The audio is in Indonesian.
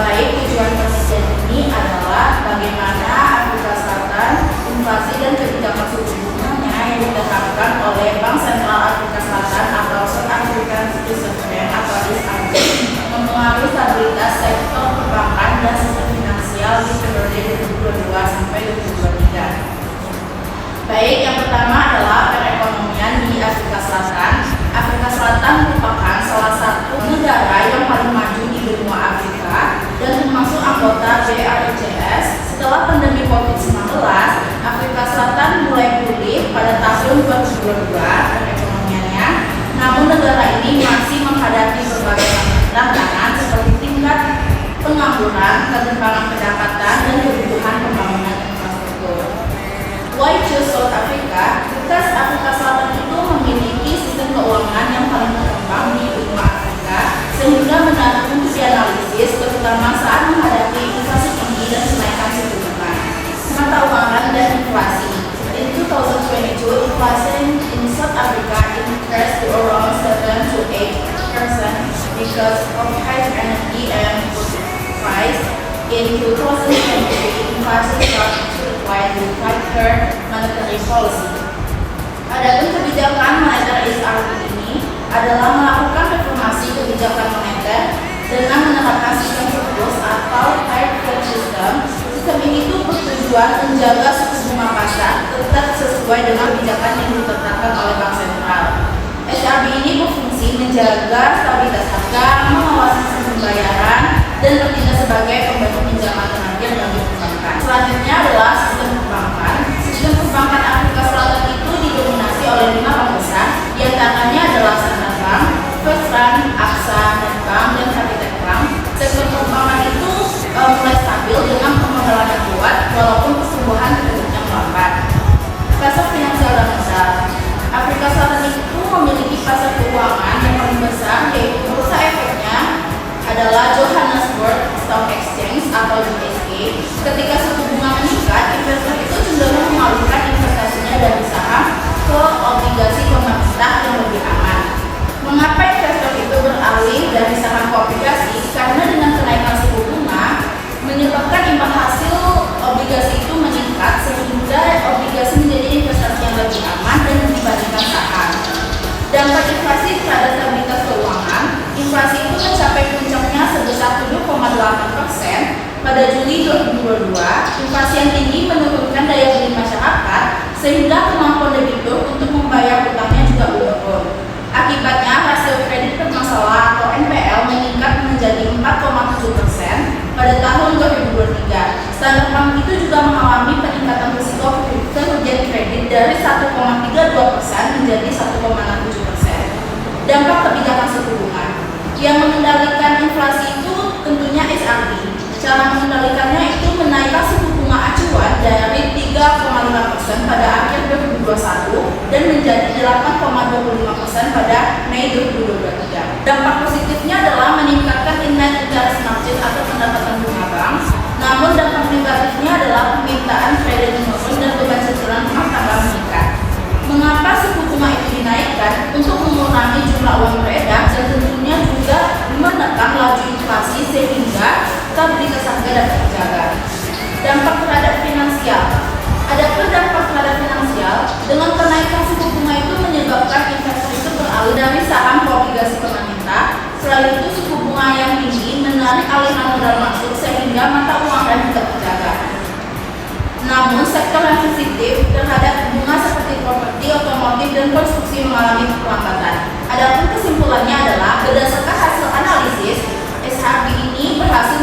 baik tujuan penelitian ini adalah bagaimana Afrika Selatan, inflasi dan kebijakan suku bunganya yang ditetapkan oleh Bank Sentral Afrika Selatan atau South African Reserve Bank atau SARB mempengaruhi stabilitas sektor perbankan dan sistem finansial di periode 2022 sampai 2023. Baik, yang pertama adalah perekonomian di Afrika Selatan. Afrika Selatan merupakan salah satu negara yang paling maju di benua Afrika dan termasuk anggota BRICS. Setelah pandemi COVID-19, Afrika Selatan mulai pulih pada tahun 2022 perekonomiannya. Namun negara ini masih menghadapi berbagai tantangan seperti tingkat pengangguran, ketimpangan pendapatan, dan kebutuhan pembangunan infrastruktur. Why choose South Africa? Because Afrika Selatan itu memiliki sistem keuangan yang paling berkembang di benua Afrika, sehingga menarik untuk dianalisis, terutama saat menghadapi inflasi tinggi dan kenaikan suku bunga. Mata uangan dan inflasi. In 2022, inflation in South Africa increased to around 7 to 8% because of high energy and food price. In 2023, inflation started to decline with tighter monetary policy. Adapun kebijakan moneter SARB ini adalah melakukan reformasi kebijakan moneter dengan menerapkan sistem surplus atau tight rate system. Sistem ini itu bertujuan menjaga suku bunga pasar tetap sesuai dengan kebijakan yang ditetapkan oleh Bank Sentral. SARB ini berfungsi menjaga stabilitas harga, mengawasi sistem pembayaran, dan bertindak sebagai pembantu pinjaman tenaga bagi perbankan. Selanjutnya adalah sistem perbankan. Sistem perbankan Afrika Selatan itu didominasi oleh 5 bank besar, diantaranya adalah Standard Bank, First Bank, AXA, Nedbank, dan Capitec Bank. Sektor perbankan itu mulai stabil dengan permodalan yang kuat, walaupun pertumbuhan kreditnya melambat. Pasar finansial dan modal. Afrika Selatan itu memiliki pasar keuangan yang paling besar, yaitu bursa efeknya adalah Johannesburg Stock Exchange atau JSE. Ketika suku bunga meningkat, investor itu cenderung mengalihkan investasinya dari saham ke obligasi pemerintah yang lebih aman. Mengapa investor itu beralih dari saham ke obligasi? Karena dengan kenaikan suku bunga menyebabkan imbal hasil obligasi itu meningkat, sehingga obligasi menjadi investasi yang lebih aman dan dibandingkan saham. Dampak inflasi terhadap stabilitas keuangan. Inflasi itu mencapai puncaknya sebesar 7,8% pada Juli 2022. Inflasi yang tinggi menurunkan daya beli masyarakat, sehingga kemampuan debitur untuk membayar hutangnya juga menurun. Akibatnya, rasio kredit bermasalah atau NPL meningkat menjadi 4,7% pada tahun 2023. Standard Bank itu juga mengalami peningkatan risiko kerugian kredit dari 1,32% menjadi 1,67%. Dampak kebijakan suku bunga. Yang mengendalikan inflasi itu tentunya SARB. Cara mengendalikannya itu menaikkan suku bunga acuan dari 3,5% pada akhir 2021 dan menjadi 8,25% pada Mei 2023. Dampak positifnya adalah meningkatkan net interest margin atau pendapatan bunga bank. Namun dampak negatifnya adalah permintaan kredit menurun dan beban cicilan rumah tangga meningkat. Mengapa suku bunga itu dinaikkan? Untuk mengurangi jumlah uang beredar dan tentunya juga menekan laju inflasi sehingga stabilitas harga dapat terjaga. Dampak terhadap finansial. Adapun dampak terhadap finansial, dengan kenaikan suku bunga itu menyebabkan investor itu beralih dari saham ke obligasi pemerintah. Selain itu, suku bunga yang tinggi menarik aliran modal masuk sehingga mata uang dan juga terjaga. Namun, sektor yang sensitif terhadap bunga seperti properti, otomotif, dan konstruksi mengalami perlambatan. Adapun kesimpulannya adalah berdasarkan hasil analisis, SARB ini berhasil